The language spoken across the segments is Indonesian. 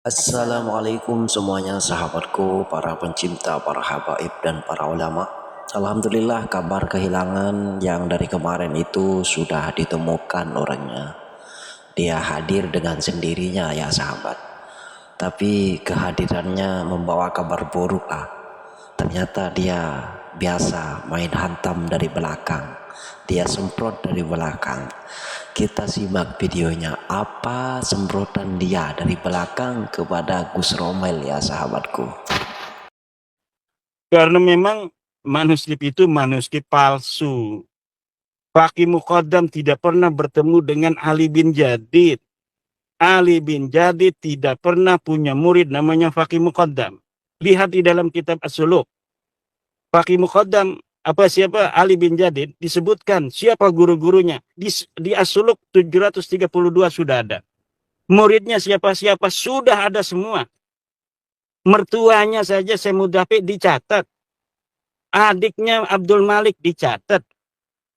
Assalamualaikum semuanya sahabatku, para pencinta, para habaib dan para ulama. Alhamdulillah kabar kehilangan yang dari kemarin itu sudah ditemukan orangnya. Dia hadir dengan sendirinya ya sahabat. Tapi kehadirannya membawa kabar buruk lah. Ternyata dia biasa main hantam dari belakang. Dia semprot dari belakang. Kita simak videonya, apa semprotan dia dari belakang kepada Gus Romel ya sahabatku. Karena memang manuskrip itu manuskrip palsu. Faqih Muqaddam tidak pernah bertemu dengan Ali bin Jadid. Ali bin Jadid tidak pernah punya murid namanya Faqih Muqaddam. Lihat di dalam kitab As-Suluk. Faqih Muqaddam siapa Ali bin Jadid disebutkan siapa guru-gurunya. Di As-Suluk 732 sudah ada. Muridnya siapa-siapa sudah ada semua. Mertuanya saja Semudafi dicatat. Adiknya Abdul Malik dicatat.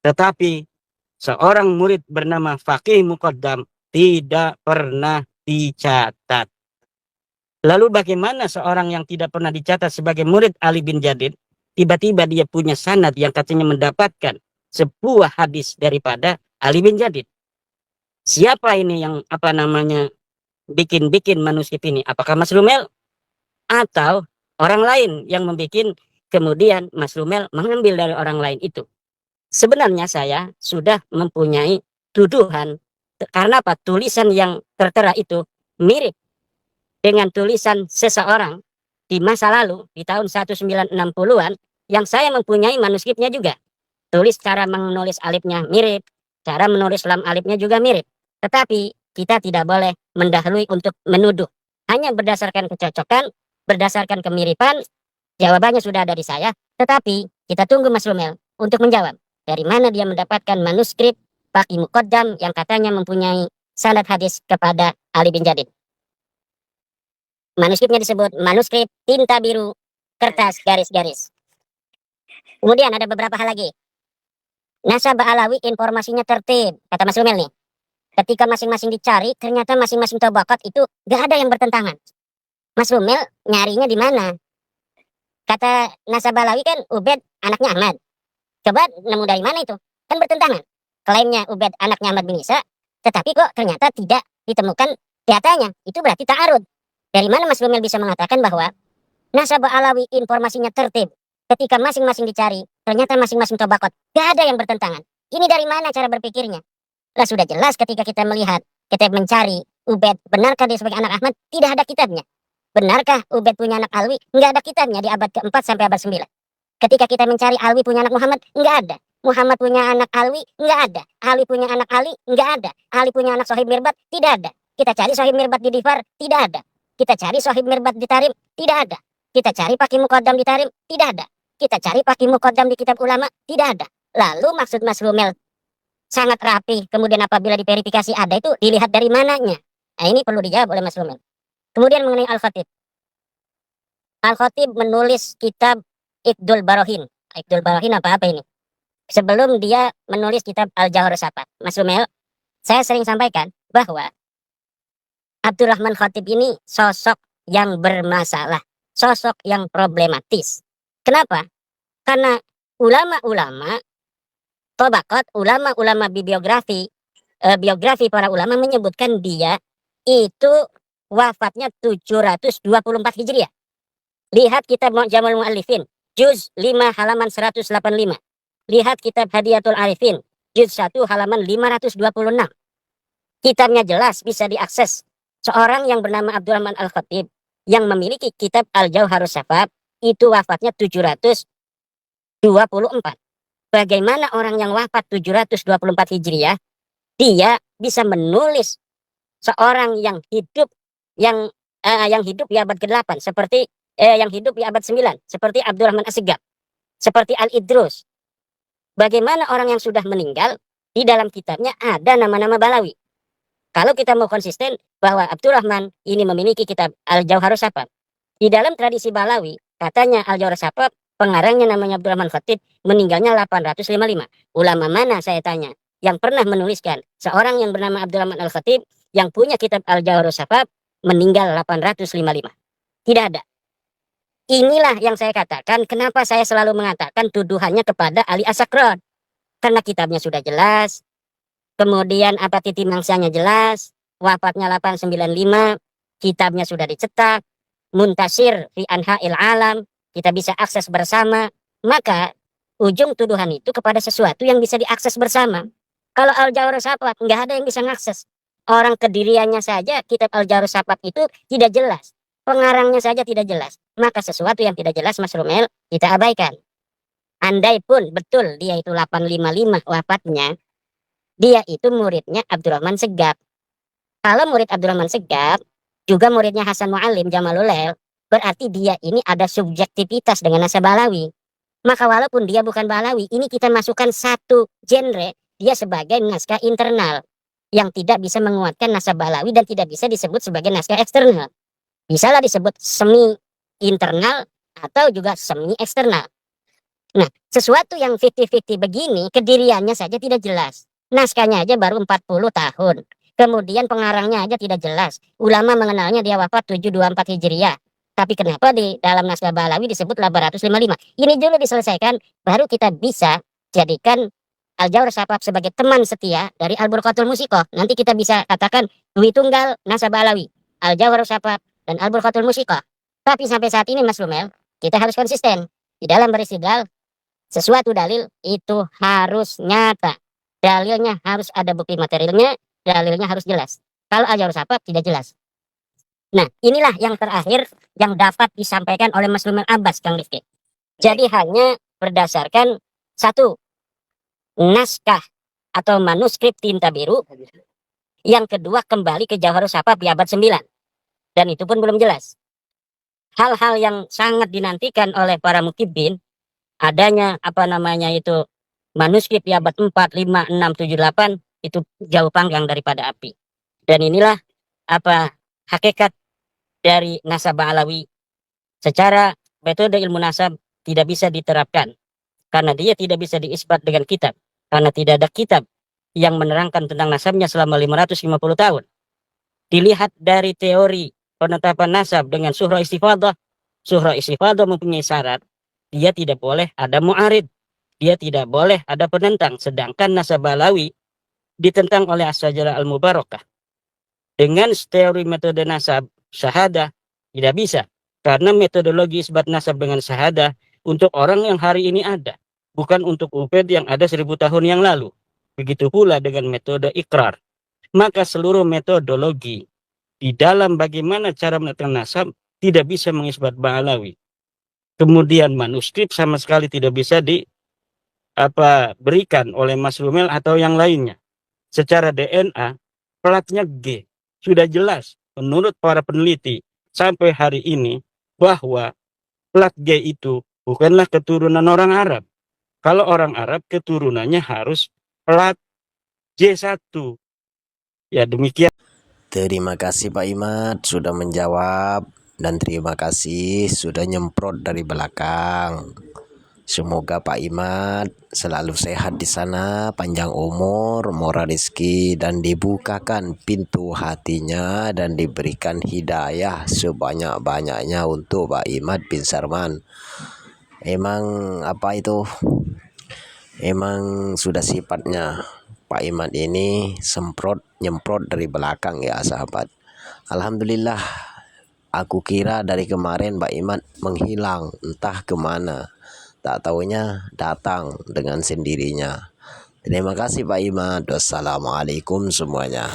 Tetapi seorang murid bernama Faqih Muqaddam tidak pernah dicatat. Lalu bagaimana seorang yang tidak pernah dicatat sebagai murid Ali bin Jadid, tiba-tiba dia punya sanad yang katanya mendapatkan sebuah hadis daripada Ali bin Jadid? Siapa ini yang bikin manuskrip ini? Apakah Mas Rumel atau orang lain yang membuat, kemudian Mas Rumel mengambil dari orang lain itu? Sebenarnya saya sudah mempunyai tuduhan karena apa? Tulisan yang tertera itu mirip dengan tulisan seseorang di masa lalu di tahun 1960-an yang saya mempunyai manuskripnya juga. Cara menulis alifnya mirip, cara menulis lam alifnya juga mirip. Tetapi kita tidak boleh mendahului untuk menuduh. Hanya berdasarkan kecocokan, berdasarkan kemiripan, jawabannya sudah ada di saya. Tetapi kita tunggu Mas Rumel untuk menjawab. Dari mana dia mendapatkan manuskrip Faqih Muqaddam yang katanya mempunyai sanad hadis kepada Ali bin Jadid. Manuskripnya disebut manuskrip tinta biru, kertas garis-garis. Kemudian ada beberapa hal lagi. Nasab Alawi informasinya tertib, kata Mas Rumel nih. Ketika masing-masing dicari, ternyata masing-masing tabaqat itu gak ada yang bertentangan. Mas Rumel nyarinya di mana? Kata Nasab Alawi kan Ubed anaknya Ahmad. Coba nemu dari mana itu? Kan bertentangan. Klaimnya Ubed anaknya Ahmad bin Isa, tetapi kok ternyata tidak ditemukan datanya. Itu berarti ta'arud. Dari mana Mas Rumel bisa mengatakan bahwa Nasab Alawi informasinya tertib? Ketika masing-masing dicari, ternyata masing-masing tabaqat gak ada yang bertentangan. Ini dari mana cara berpikirnya? Lah sudah jelas ketika kita melihat, kita mencari Ubed, benarkah dia sebagai anak Ahmad? Tidak ada kitabnya. Benarkah Ubed punya anak Alwi? Enggak ada kitabnya di abad ke-4 sampai abad 9. Ketika kita mencari Alwi punya anak Muhammad, enggak ada. Muhammad punya anak Alwi, enggak ada. Ali punya anak Ali, enggak ada. Ali punya anak Sohib Mirbat, tidak ada. Kita cari Sohib Mirbat di Difar, tidak ada. Kita cari Sohib Mirbat di Tarim, tidak ada. Kita cari Faqih Muqaddam di Tarim, tidak ada. Kita cari Faqih Muqaddam di kitab ulama, tidak ada. Lalu maksud Mas Rumel sangat rapi, kemudian apabila diverifikasi ada itu dilihat dari mananya. Nah ini perlu dijawab oleh Mas Rumel. Kemudian mengenai Al-Khatib. Al-Khatib menulis kitab Iqdul Barohin. Iqdul Barohin apa ini? Sebelum dia menulis kitab Al-Jawhar Safat. Mas Rumel, saya sering sampaikan bahwa Abdurrahman Khatib ini sosok yang bermasalah. Sosok yang problematis. Kenapa? Karena ulama-ulama, tabaqat, ulama-ulama biografi para ulama menyebutkan dia itu wafatnya 724 Hijriah. Lihat kitab Mu'jamul Mu'allifin, juz 5 halaman 185. Lihat kitab Hadiyatul Arifin, juz 1 halaman 526. Kitabnya jelas bisa diakses. Seorang yang bernama Abdurrahman Al-Khatib yang memiliki kitab Al-Jawharus Safaf itu wafatnya 724. Bagaimana orang yang wafat 724 Hijriah dia bisa menulis seorang yang hidup di abad ke-8 seperti yang hidup di abad 9 seperti Abdurrahman As-Sigaf, seperti Al-Idrus. Bagaimana orang yang sudah meninggal di dalam kitabnya ada nama-nama Balawi. Kalau kita mau konsisten bahwa Abdurrahman ini memiliki kitab Al-Jawharus Safaf, di dalam tradisi Balawi katanya Al-Jawharus Safaf pengarangnya namanya Abdurrahman Khatib, meninggalnya 855. Ulama mana saya tanya yang pernah menuliskan seorang yang bernama Abdurrahman Al-Khatib yang punya kitab Al-Jawharus Safaf meninggal 855. Tidak ada. Inilah yang saya katakan, kenapa saya selalu mengatakan tuduhannya kepada Ali Asakron. Karena kitabnya sudah jelas, kemudian apa titik mangsanya jelas, wafatnya 895, kitabnya sudah dicetak, muntasir fi anha'il alam, kita bisa akses bersama, maka ujung tuduhan itu kepada sesuatu yang bisa diakses bersama. Kalau Al-Jawhar Safat, nggak ada yang bisa mengakses. Orang kediriannya saja, kitab Al-Jawhar Safat itu tidak jelas. Pengarangnya saja tidak jelas. Maka sesuatu yang tidak jelas, Mas Rumel, kita abaikan. Andai pun betul dia itu 855 wafatnya, dia itu muridnya Abdurrahman Segaf. Kalau murid Abdurrahman Segaf, juga muridnya Hasan Mu'alim Jamalulail, berarti dia ini ada subjektivitas dengan nasab Balawi. Maka walaupun dia bukan Balawi, ini kita masukkan satu genre, dia sebagai naskah internal yang tidak bisa menguatkan nasab Balawi dan tidak bisa disebut sebagai naskah eksternal. Bisalah disebut semi internal atau juga semi eksternal. Nah, sesuatu yang 50-50 begini, kediriannya saja tidak jelas. Naskahnya aja baru 40 tahun. Kemudian pengarangnya aja tidak jelas. Ulama mengenalnya dia wafat 724 Hijriah. Tapi kenapa di dalam naskah Balawi disebut 855? Ini dulu diselesaikan, baru kita bisa jadikan Al-Jawhar Safat sebagai teman setia dari Al-Burqatul Musiqah. Nanti kita bisa katakan Dwi Tunggal naskah Balawi, Al-Jawhar Safat, dan Al-Burqatul Musiqah. Tapi sampai saat ini Mas Rumel, kita harus konsisten. Di dalam beristidlal, sesuatu dalil itu harus nyata. Dalilnya harus ada bukti materialnya, dalilnya harus jelas. Kalau Al-Jawhar Safat tidak jelas. Nah, inilah yang terakhir yang dapat disampaikan oleh Mas Rumel Abbas, Kang Rifki. Jadi hanya berdasarkan satu, naskah atau manuskrip tinta biru. Yang kedua, kembali ke Jawharus Safat di abad 9. Dan itu pun belum jelas. Hal-hal yang sangat dinantikan oleh para mukibin, adanya manuskrip di abad 4, 5, 6, 7, 8, itu jauh panggang daripada api. Dan inilah hakikat dari nasab Alawi. Secara metode ilmu nasab tidak bisa diterapkan, karena dia tidak bisa diisbat dengan kitab, karena tidak ada kitab yang menerangkan tentang nasabnya selama 550 tahun. Dilihat dari teori penetapan nasab dengan surah istifadah mempunyai syarat, dia tidak boleh ada mu'arid, dia tidak boleh ada penentang. Sedangkan nasab Balawi ditentang oleh As-Sajarah Al-Mubarakah. Dengan teori metode nasab syahadah tidak bisa, karena metodologi isbat nasab dengan syahadah untuk orang yang hari ini ada, bukan untuk umat yang ada 1000 tahun yang lalu. Begitu pula dengan metode ikrar. Maka seluruh metodologi di dalam bagaimana cara menetapkan nasab tidak bisa mengisbat Balawi. Kemudian manuskrip sama sekali tidak bisa berikan oleh Mas Rumel atau yang lainnya. Secara DNA platnya G. Sudah jelas menurut para peneliti sampai hari ini bahwa plat G itu bukanlah keturunan orang Arab. Kalau orang Arab keturunannya harus plat J1. Ya demikian. Terima kasih Pak Imad sudah menjawab, dan terima kasih sudah nyemprot dari belakang. Semoga Pak Imad selalu sehat di sana, panjang umur, murah rezeki, dan dibukakan pintu hatinya dan diberikan hidayah sebanyak-banyaknya untuk Pak Imad bin Sarman. Emang sudah sifatnya Pak Imad ini nyemprot dari belakang ya sahabat. Alhamdulillah, aku kira dari kemarin Pak Imad menghilang entah kemana, tak taunya datang dengan sendirinya. Terima kasih Pak Imad. Wassalamualaikum semuanya.